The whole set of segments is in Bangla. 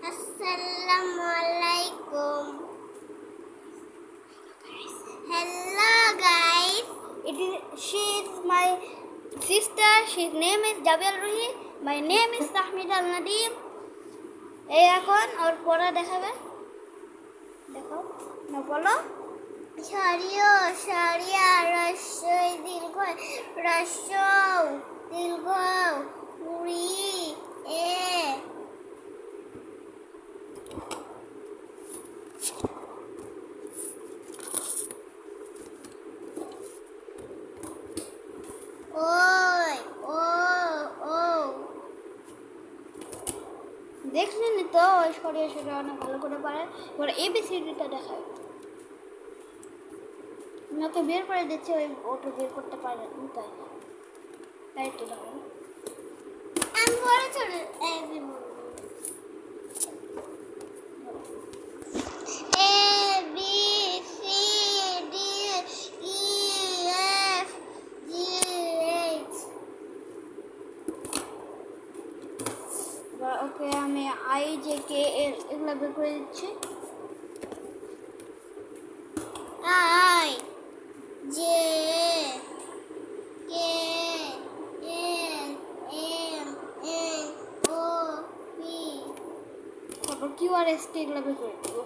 Assalamualaikum. Hello guys. She is my sister. His name is Jabel Ruhi. My name is Tahmid Al Nadim. এই এখন ওর পড়া দেখাবে। দেখো না বলো। সারিয় সারিয়া রস্যই দীর্ঘ রস্যৌ দীর্ঘ উড়ি এ ওই ও ও দেখলেন তো ওই সরিয়ে সরিয়ে অনেক ভালো করে পারে। এবার এবিসিডিটা দেখায়। ওকে বের করে দিচ্ছে, ওই ওটা বের করতে পারে না তাই তাই তো দেখো আমি বলে চলে ওকে আমি আই জে কে এগুলো বের করে দিচ্ছি। I J K L M N O P তারপর কিউ আর এস টি এগুলো বের করে দেবো।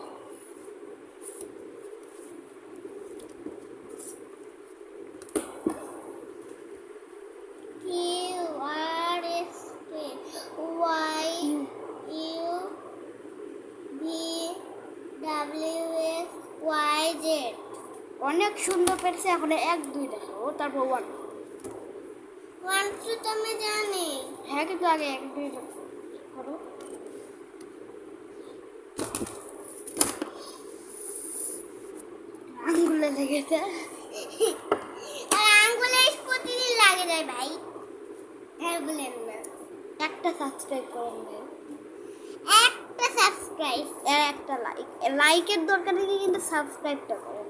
Q R S T Y U V W S Y Z. অনেক সুন্দর পেরেছে। এখন 1 2 দেখো তারপর 1 1 2 তো আমি জানি। হ্যাঁ কিন্তু আগে 1 2 করো। আঙ্গুলে লেগেছে। আর আঙ্গুলে প্রতিদিন লাগে যায় ভাই। বলেন না একটা সাবস্ক্রাইব করুন ভাই। একটা সাবস্ক্রাইব আর একটা লাইক। লাইকের দরকার নেই কিন্তু সাবস্ক্রাইবটা করুন।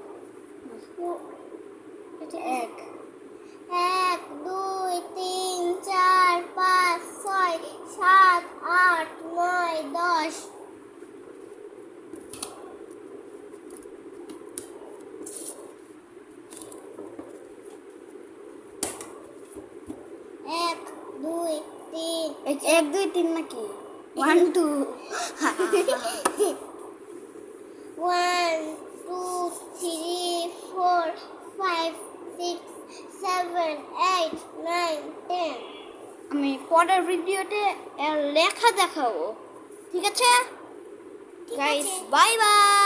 এটা 1 1 2 3 4 5 6 7 8 9 10 1 2 3 1 2 3 নাকি 1 2 1 2 3 4 5 6 7 8 9 10 আমি পরের ভিডিওতে লেখা দেখাবো। ঠিক আছে গাইস, বাই বাই।